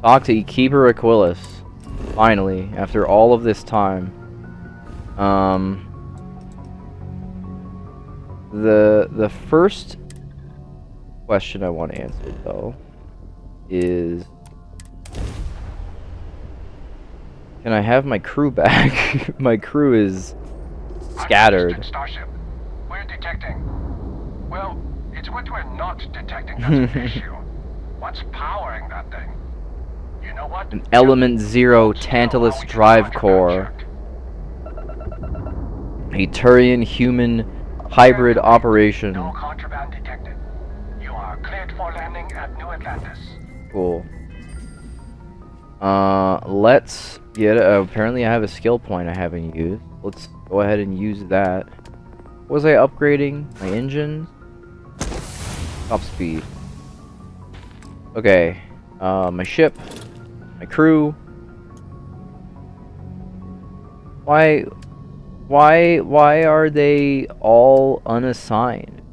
Talk to Keeper Aquilus. Finally, after all of this time. The first question I want answered though is, can I have my crew back? My crew is scattered. Starship. We're detecting. Well, it's what we're not detecting that's an issue. What's powering that thing? You know what? An Element Zero Tantalus drive core. A Turian human hybrid operation. No contraband detected. You are cleared for landing at New Atlantis. Cool. Let's get. Apparently, I have a skill point I haven't used. Let's go ahead and use that. What was I upgrading? My engine? Top speed. Okay. My ship. My crew. Why are they all unassigned?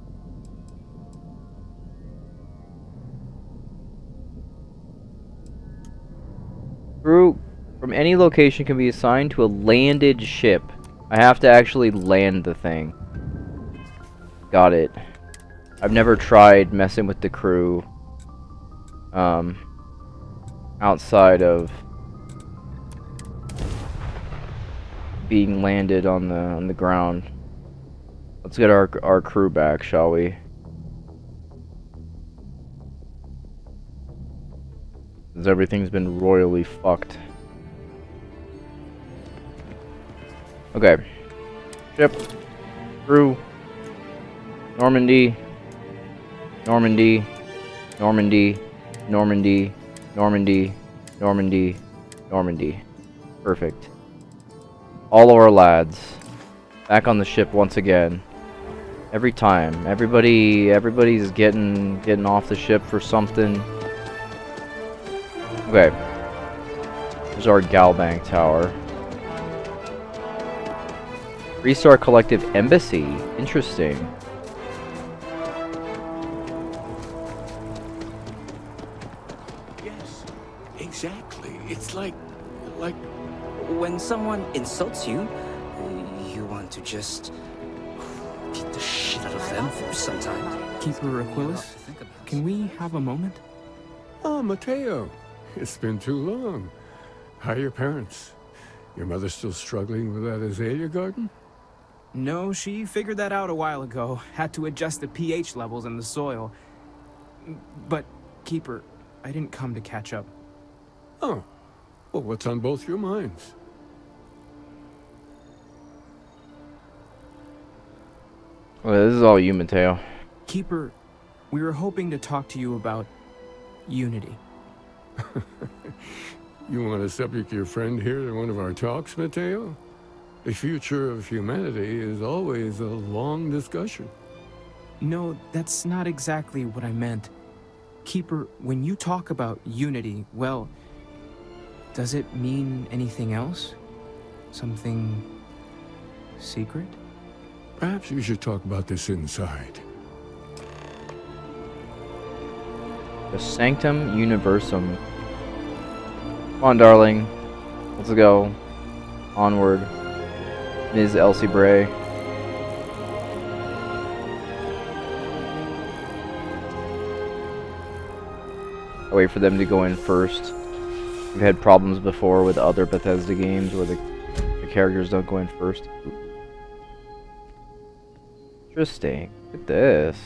Crew from any location can be assigned to a landed ship. I have to actually land the thing. Got it. I've never tried messing with the crew outside of being landed on the ground. Let's get our crew back, shall we? Because everything's been royally fucked. Okay. Ship. Crew. Normandy. Normandy. Normandy. Normandy. Normandy. Normandy. Normandy. Perfect. All of our lads. Back on the ship once again. Every time. Everybody's getting off the ship for something. Okay. There's our Galbank Tower. Restart Collective Embassy. Interesting. Yes, exactly. It's like when someone insults you, you want to just beat the shit out of them sometimes. Keeper Aquilus, can we have a moment? Oh, Mateo. It's been too long. How are your parents? Your mother still struggling with that azalea garden? No, she figured that out a while ago. Had to adjust the pH levels in the soil. But, Keeper, I didn't come to catch up. Oh. Well, what's on both your minds? Well, this is all you, Mateo. Keeper, we were hoping to talk to you about unity. You want to subject your friend here to one of our talks, Mateo? The future of humanity is always a long discussion. No, that's not exactly what I meant. Keeper, when you talk about unity, well, does it mean anything else? Something secret? Perhaps we should talk about this inside. The Sanctum Universum. Come on, darling. Let's go. Onward. Ms. Elsie Bray. I wait for them to go in first. We've had problems before with other Bethesda games where the characters don't go in first. Interesting. Look at this.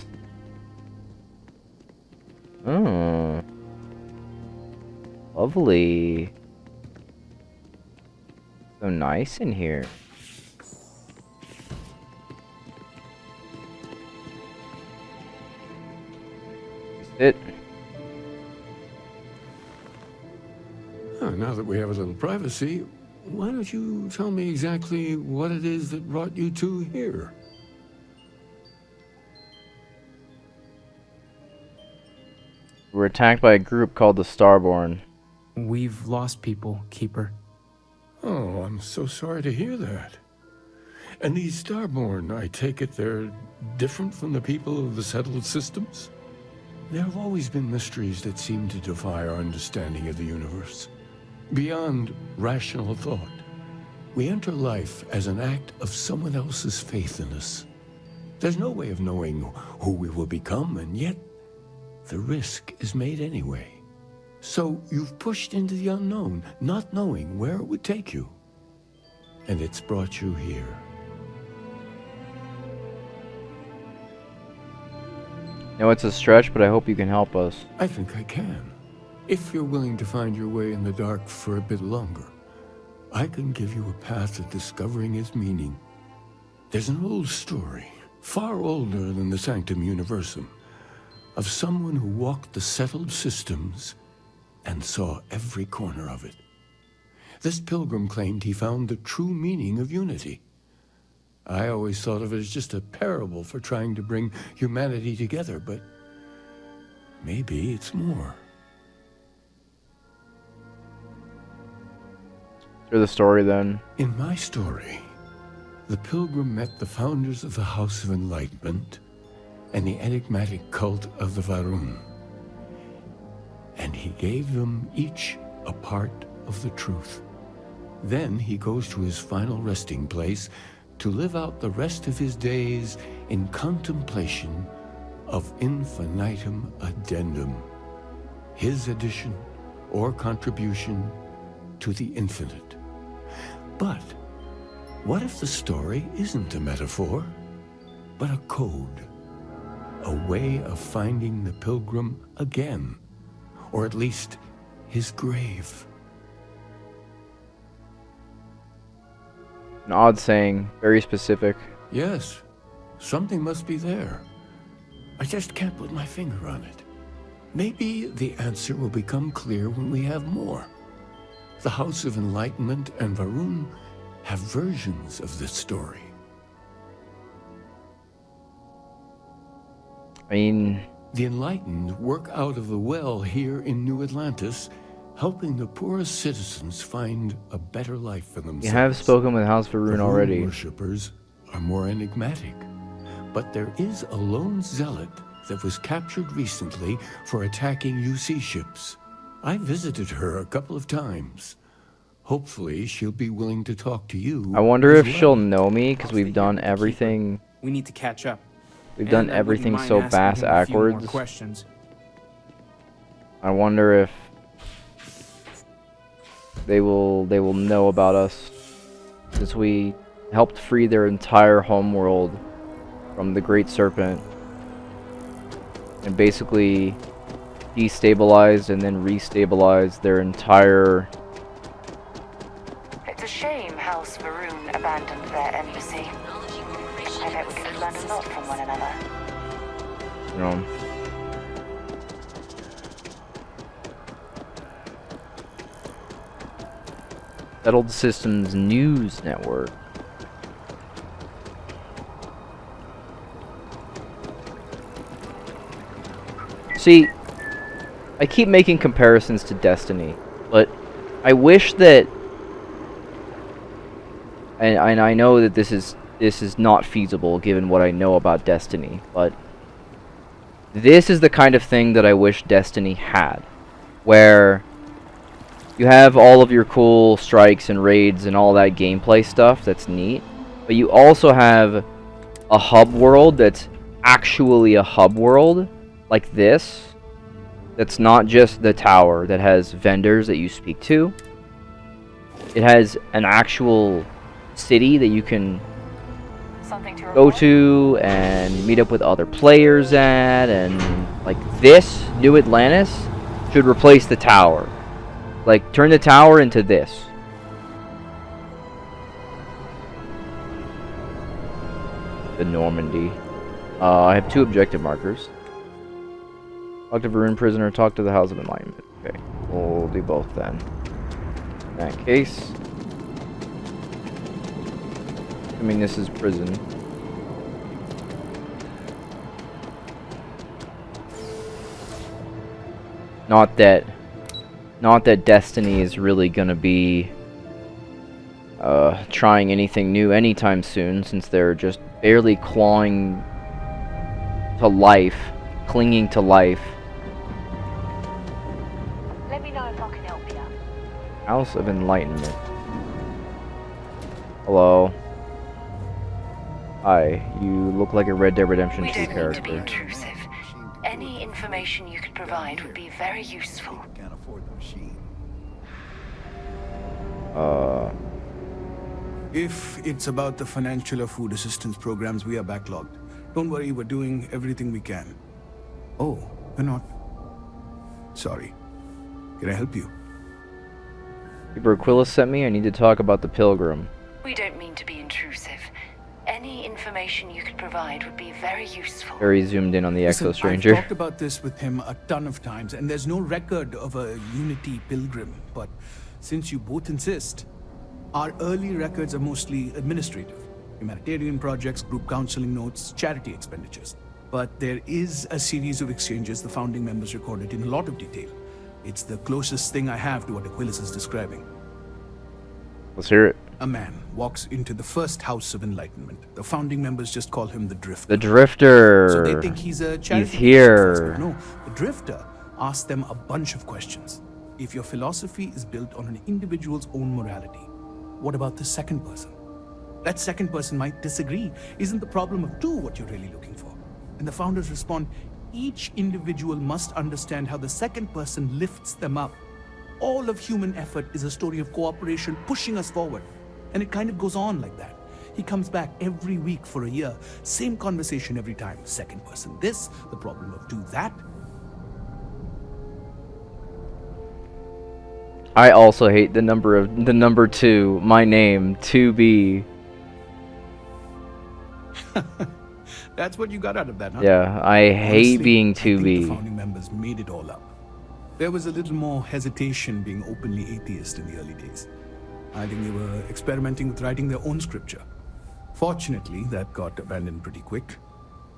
Oh. Lovely. So nice in here. Sit. Now that we have a little privacy, why don't you tell me exactly what it is that brought you two here? We're attacked by a group called the Starborn. We've lost people, Keeper. Oh, I'm so sorry to hear that. And these Starborn, I take it they're different from the people of the settled systems? There have always been mysteries that seem to defy our understanding of the universe. Beyond rational thought, we enter life as an act of someone else's faith in us. There's no way of knowing who we will become, and yet the risk is made anyway. So you've pushed into the unknown, not knowing where it would take you. And it's brought you here. No, it's a stretch, but I hope you can help us. I think I can. If you're willing to find your way in the dark for a bit longer, I can give you a path to discovering its meaning. There's an old story, far older than the Sanctum Universum, of someone who walked the settled systems and saw every corner of it. This pilgrim claimed he found the true meaning of unity. I always thought of it as just a parable for trying to bring humanity together, but maybe it's more. Hear the story then. In my story, the pilgrim met the founders of the House of Enlightenment and the enigmatic cult of the Varun. And he gave them each a part of the truth. Then he goes to his final resting place to live out the rest of his days in contemplation of infinitum addendum, his addition or contribution to the infinite. But what if the story isn't a metaphor, but a code? A way of finding the pilgrim again, or at least his grave. An odd saying, very specific. Yes, something must be there. I just can't put my finger on it. Maybe the answer will become clear when we have more. The House of Enlightenment and Varun have versions of this story. I mean, The Enlightened work out of the well here in New Atlantis, helping the poorest citizens find a better life for themselves. we have spoken with House Varun The already. worshippers are more enigmatic, but there is a lone zealot that was captured recently for attacking UC ships. I visited her a couple of times. Hopefully, she'll be willing to talk to you. I wonder as if well. she'll know me, because How's we've the done Keeper? everything. We need to catch up. We've And done I wouldn't everything mind so asking bass him a few more backwards. questions. I wonder if they will know about us, since we helped free their entire homeworld from the Great Serpent, and basically destabilized and then restabilized their entire. It's a shame House Varun abandoned their embassy. I bet we could learn a lot from one another. You know. Settled Systems News Network. See, I keep making comparisons to Destiny, but I wish that, and I know that this is not feasible given what I know about Destiny, but this is the kind of thing that I wish Destiny had, where you have all of your cool strikes and raids and all that gameplay stuff that's neat, but you also have a hub world that's actually a hub world, like this, that's not just the tower, that has vendors that you speak to. It has an actual city that you can Something to go report? to and meet up with other players at, and like this New Atlantis should replace the tower. Like, turn the tower into this. The Normandy. I have 2 objective markers. Talk to Varun prisoner, talk to the House of Enlightenment. Okay, we'll do both then. In that case, I mean, this is prison. Not that Destiny is really gonna be trying anything new anytime soon, since they're just barely clawing to life, clinging to life help you? House of Enlightenment. Hello. Hi, you look like a Red Dead Redemption We 2 don't mean to be character. intrusive. Any information you could provide would be very useful. Can't afford the machine. If it's about the financial or food assistance programs, we are backlogged. Don't worry, we're doing everything we can. Oh, we're not. Sorry. Can I help you? Keeper Aquilus sent me. I need to talk about the Pilgrim. We don't mean to be intrusive. Any information you could provide would be very useful. Very zoomed in on the Listen, Exo Stranger. I've talked about this with him a ton of times, and there's no record of a Unity Pilgrim. But since you both insist, our early records are mostly administrative. Humanitarian projects, group counseling notes, charity expenditures. But there is a series of exchanges the founding members recorded in a lot of detail. It's the closest thing I have to what Aquilus is describing. Let's hear it. A man walks into the first House of Enlightenment. The founding members just call him the Drifter. The Drifter. So they think he's a charity. He's here. No, the Drifter asks them a bunch of questions. If your philosophy is built on an individual's own morality, what about the second person? That second person might disagree. Isn't the problem of two what you're really looking for? And the founders respond, each individual must understand how the second person lifts them up. All of human effort is a story of cooperation pushing us forward. And it kind of goes on like that. He comes back every week for a year. Same conversation every time. Second person this, the problem of do that. I also hate the number 2, my name, 2B. That's what you got out of that, huh? Yeah, I hate Honestly, being I think 2B. the founding members made it all up. There was a little more hesitation being openly atheist in the early days. I think they were experimenting with writing their own scripture. Fortunately, that got abandoned pretty quick.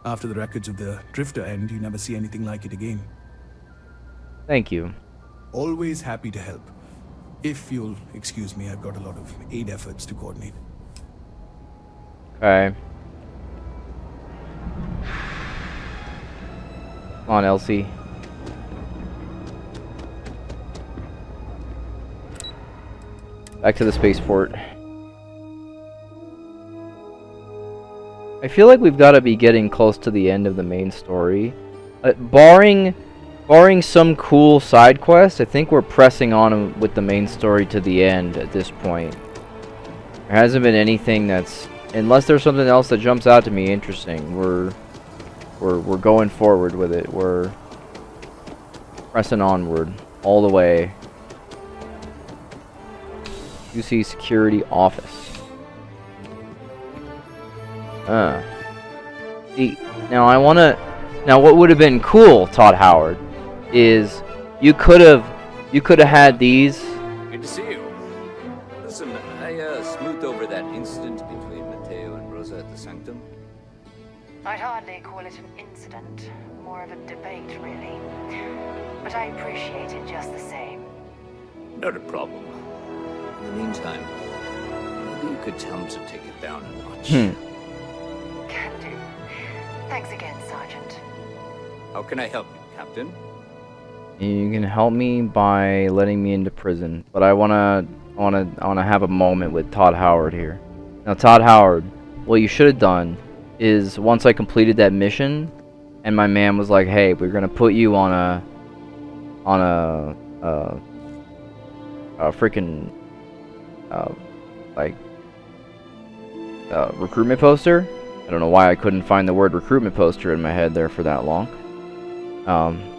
After the records of the Drifter end, you never see anything like it again. Thank you. Always happy to help. If you'll excuse me, I've got a lot of aid efforts to coordinate. Okay. Come on, Elsie. Back to the spaceport. I feel like we've got to be getting close to the end of the main story. Barring some cool side quests, I think we're pressing on with the main story to the end at this point. There hasn't been anything that's, unless there's something else that jumps out to me interesting. We're going forward with it. We're pressing onward all the way. UC Security Office. See, now what would have been cool, Todd Howard, is you could have had these. Good to see you. Listen, I smoothed over that incident between Matteo and Rosa at the Sanctum. I'd hardly call it an incident, more of a debate, really. But I appreciate it just the same. Not a problem. In the meantime, maybe you could tell him to take it down a notch. Can do. Thanks again, Sergeant. How can I help you, Captain? You can help me by letting me into prison, but I wanna have a moment with Todd Howard here. Now, Todd Howard, what you should have done is once I completed that mission, and my man was like, "Hey, we're gonna put you on a freaking recruitment poster." I don't know why I couldn't find the word recruitment poster in my head there for that long.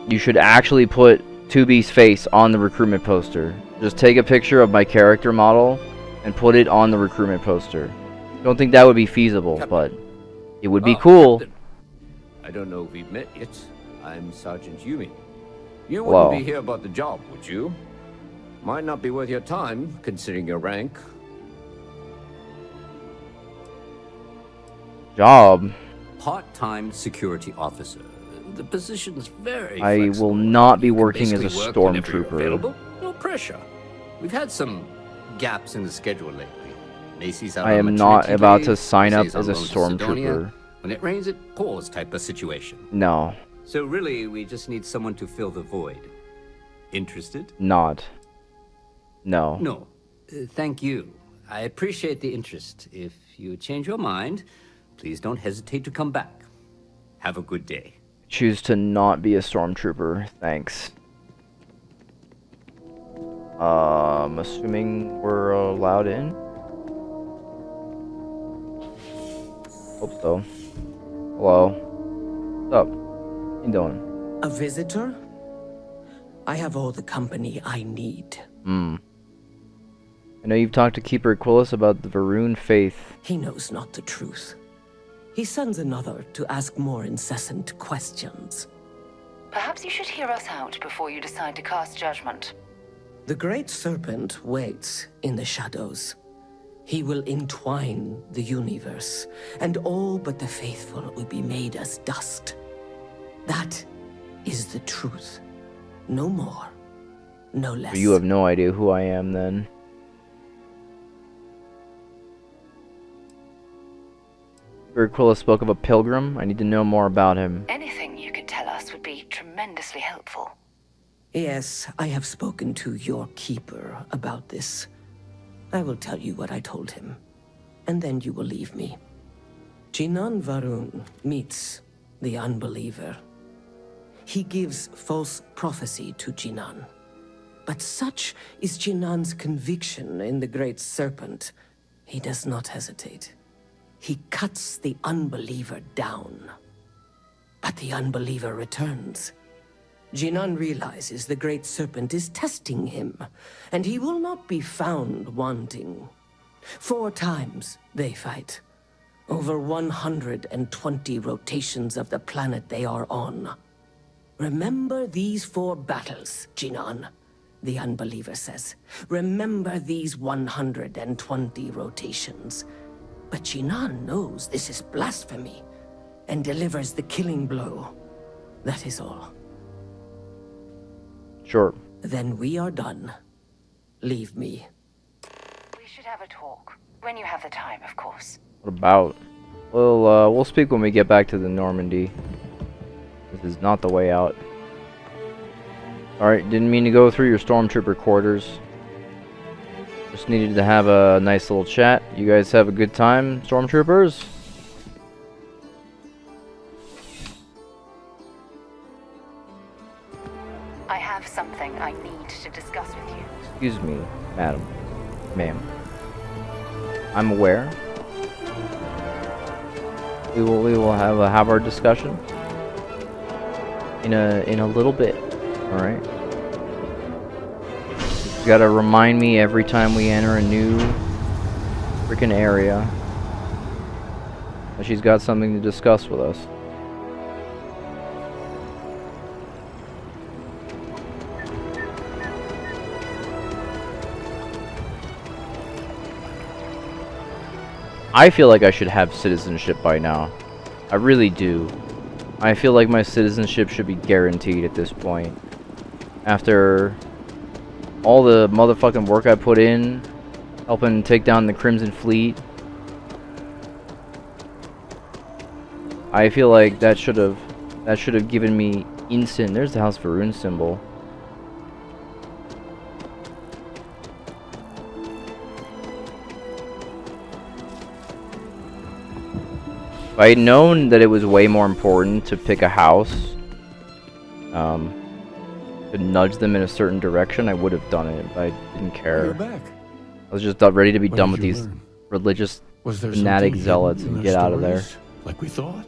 You should actually put 2B's face on the recruitment poster. Just take a picture of my character model and put it on the recruitment poster. Don't think that would be feasible, Captain. but it would be cool. Captain. I don't know if we've met yet. I'm Sergeant Yumi. You Hello. wouldn't be here about the job, would you? Might not be worth your time, considering your rank. Job. Part-time security officer. The position's very I flexible. will not be You can working as a basically work whenever you're stormtrooper. available. No pressure. We've had some gaps in the schedule lately. Macy's out I on am not maternity about leave, to sign up Jose's as on a loan to Sidonia. stormtrooper. When it rains, it pours type of situation. No, So really, we just need someone to fill the void. Interested? not. No. No, thank you. I appreciate the interest. If you change your mind, please don't hesitate to come back. Have a good day. Choose to not be a stormtrooper. Thanks. I'm assuming we're allowed in? Hope so. Hello. What's up? How you doing? A visitor? I have all the company I need. I know you've talked to Keeper Aquilus about the Varun faith. He knows not the truth. He sends another to ask more incessant questions. Perhaps you should hear us out before you decide to cast judgment. The Great Serpent waits in the shadows. He will entwine the universe, and all but the faithful will be made as dust. That is the truth. No more, no less. So you have no idea who I am then. Keeper Aquilus spoke of a pilgrim. I need to know more about him. Anything you could tell us would be tremendously helpful. Yes, I have spoken to your keeper about this. I will tell you what I told him, and then you will leave me. Jinan Varun meets the unbeliever. He gives false prophecy to Jinan. But such is Jinan's conviction in the Great Serpent, he does not hesitate. He cuts the unbeliever down. But the unbeliever returns. Jinan realizes the Great Serpent is testing him, and he will not be found wanting. 4 times they fight. Over 120 rotations of the planet they are on. Remember these 4 battles, Jinan, the unbeliever says. Remember these 120 rotations. But Jinan knows this is blasphemy, and delivers the killing blow. That is all. Sure. Then we are done. Leave me. We should have a talk. When you have the time, of course. What about? Well, we'll speak when we get back to the Normandy. This is not the way out. Alright, didn't mean to go through your stormtrooper quarters. Just needed to have a nice little chat. You guys have a good time, stormtroopers? I have something I need to discuss with you. Excuse me, madam. Ma'am. I'm aware. We will have our discussion in a little bit. All right. You gotta remind me every time we enter a new freaking area that she's got something to discuss with us. I feel like I should have citizenship by now. I really do. I feel like my citizenship should be guaranteed at this point. After all the motherfucking work I put in, helping take down the Crimson Fleet. I feel like that should have given me instant. There's the House Varun symbol. If I had known that it was way more important to pick a house, to nudge them in a certain direction, I would have done it, but I didn't care. You're back. I was just ready to be What done did with you these learn? religious Was there fanatic something zealots hidden and in get the out of there. stories, like we thought?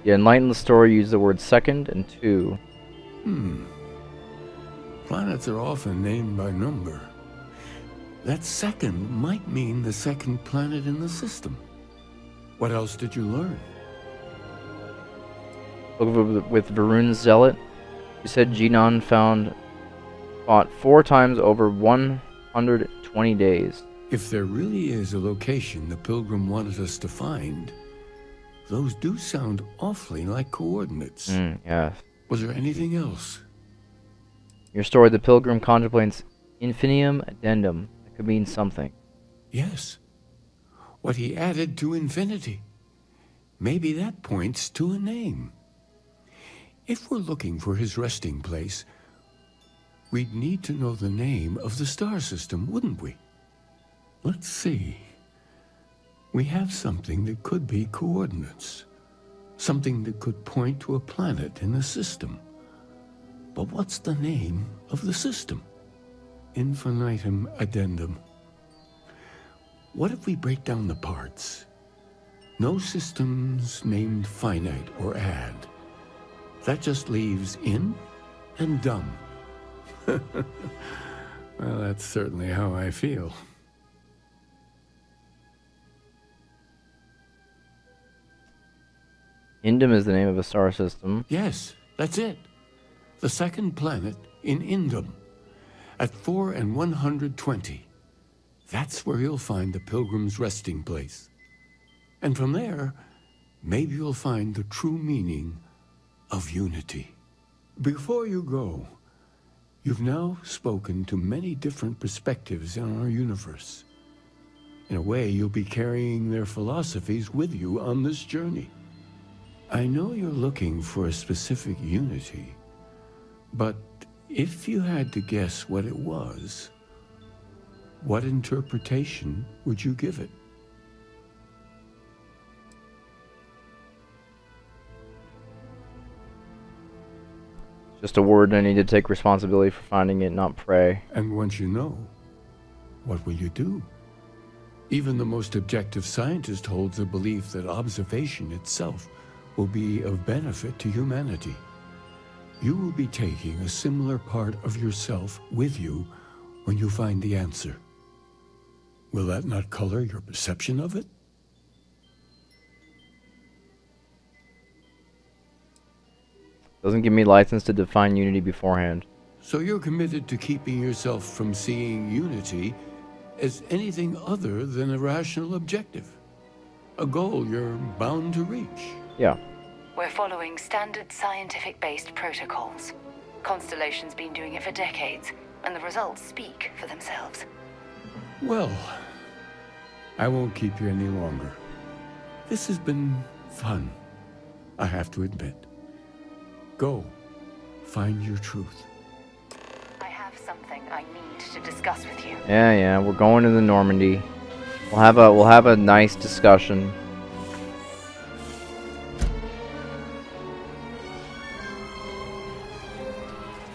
Yeah, enlighten the story, use the word second and 2. Planets are often named by number. That second might mean the second planet in the system. What else did you learn? With Varun's zealot, you said Jinan fought 4 times over 120 days. If there really is a location the Pilgrim wanted us to find, those do sound awfully like coordinates. Yeah. Was there anything else? Your story, the Pilgrim contemplates infinium addendum. That could mean something. Yes. What he added to infinity. Maybe that points to a name. If we're looking for his resting place, we'd need to know the name of the star system, wouldn't we? Let's see. We have something that could be coordinates. Something that could point to a planet in the system. But what's the name of the system? Infinitum addendum. What if we break down the parts? No systems named finite or add. That just leaves in and done. Well, that's certainly how I feel. Indum is the name of a star system. Yes, that's it. The second planet in Indum. At 4 and 120. That's where you'll find the Pilgrim's resting place. And from there, maybe you'll find the true meaning of unity. Before you go, you've now spoken to many different perspectives in our universe. In a way, you'll be carrying their philosophies with you on this journey. I know you're looking for a specific unity, but if you had to guess what it was, what interpretation would you give it? Just a word I need to take responsibility for finding it, not pray. And once you know, what will you do? Even the most objective scientist holds a belief that observation itself will be of benefit to humanity. You will be taking a similar part of yourself with you when you find the answer. Will that not color your perception of it? Doesn't give me license to define unity beforehand. So you're committed to keeping yourself from seeing unity as anything other than a rational objective. A goal you're bound to reach. Yeah. We're following standard scientific-based protocols. Constellation's been doing it for decades, and the results speak for themselves. Well, I won't keep you any longer. This has been fun, I have to admit. Go, find your truth. I have something I need to discuss with you. Yeah, we're going to the Normandy. We'll have a nice discussion.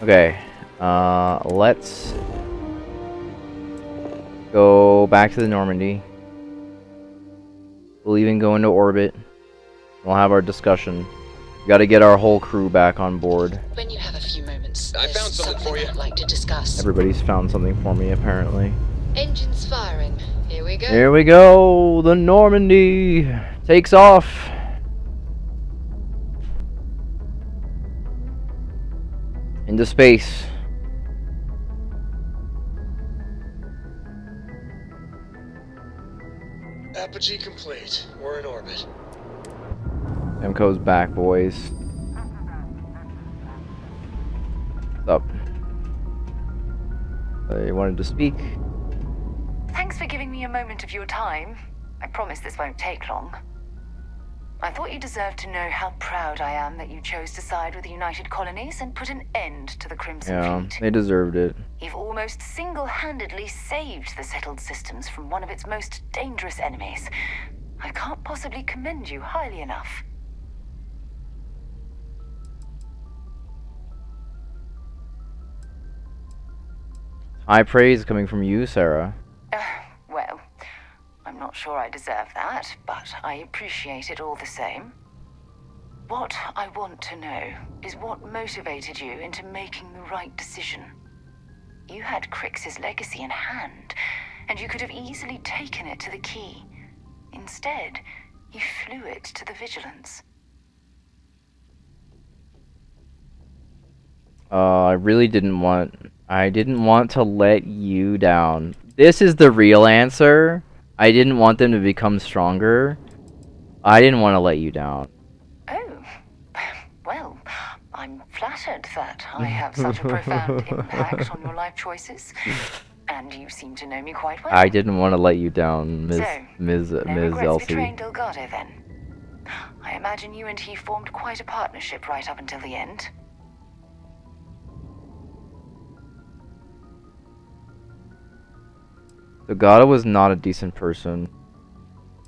Okay, let's go back to the Normandy. We'll even go into orbit. We'll have our discussion. We gotta get our whole crew back on board. When you have a few moments, I found something for you. I'd like to discuss. Everybody's found something for me, apparently. Engines firing. Here we go. Here we go! The Normandy takes off! Into space. Apogee complete. We're in orbit. MCO's back, boys. What's up? You wanted to speak? Thanks for giving me a moment of your time. I promise this won't take long. I thought you deserved to know how proud I am that you chose to side with the United Colonies and put an end to the Crimson Fleet. They deserved it. You've almost single-handedly saved the settled systems from one of its most dangerous enemies. I can't possibly commend you highly enough. High praise coming from you, Sarah. Well, I'm not sure I deserve that, but I appreciate it all the same. What I want to know is what motivated you into making the right decision. You had Crix's legacy in hand, and you could have easily taken it to the key. Instead, you flew it to the Vigilance. I didn't want to let you down. This is the real answer. I didn't want them to become stronger. I didn't want to let you down. Oh, well, I'm flattered that I have such a profound impact on your life choices. And you seem to know me quite well. I didn't want to let you down, Ms. So, Ms. no Ms. regrets Elsie. betraying Delgado, then? I imagine you and he formed quite a partnership right up until the end. Delgado was not a decent person.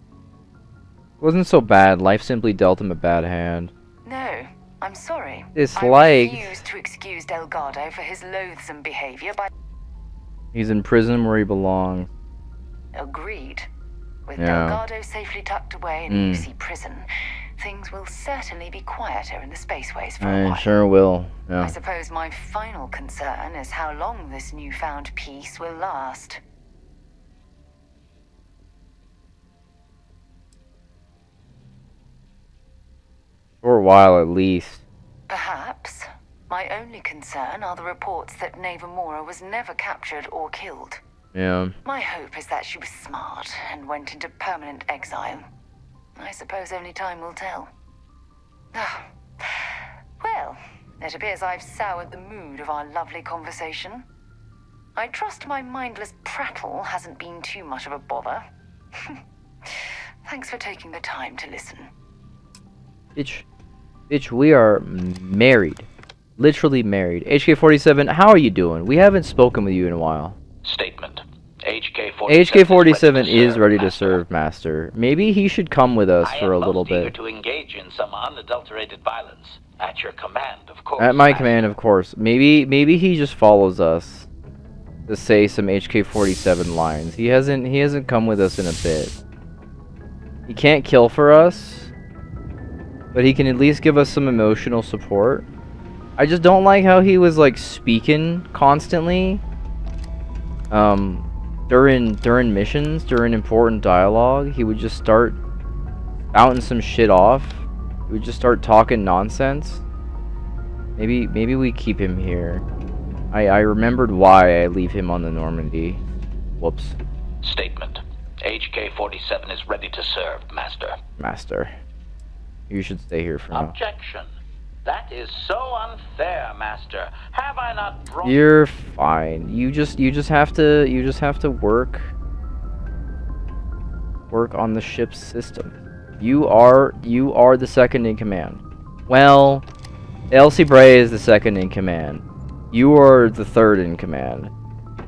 It wasn't so bad. Life simply dealt him a bad hand. No, I'm sorry. Disliked. I refuse to excuse Delgado for his loathsome behavior by... He's in prison where he belongs. Agreed. With Yeah. Delgado safely tucked away in a UC prison, things will certainly be quieter in the spaceways for a I while. sure will. I Yeah. suppose my final concern is how long this newfound peace will last. For a while at least. Perhaps. My only concern are the reports that Navarmora was never captured or killed. Yeah. My hope is that she was smart and went into permanent exile. I suppose only time will tell. Ah. Well, it appears I've soured the mood of our lovely conversation. I trust my mindless prattle hasn't been too much of a bother. Thanks for taking the time to listen. Bitch, we are married. Literally married. HK47, how are you doing? We haven't spoken with you in a while. Statement. HK47 HK47 is ready to serve, Master. Maybe he should come with us for a little I am most eager bit. to engage in some unadulterated violence. At your command, of course. At my Master. command, of course. Maybe he just follows us to say some HK47 lines. He hasn't come with us in a bit. He can't kill for us, but he can at least give us some emotional support. I just don't like how he was like speaking constantly. During missions, during important dialogue, he would just start spouting some shit off. He would just start talking nonsense. Maybe we keep him here. I remembered why I leave him on the Normandy. Whoops. Statement. HK47 is ready to serve, Master. Master. You should stay here for now. Objection. That is so unfair, Master. Have I not brought... You're fine. You just have to work on the ship's system. You are the second in command. Well, Elsie Bray is the second in command. You are the third in command.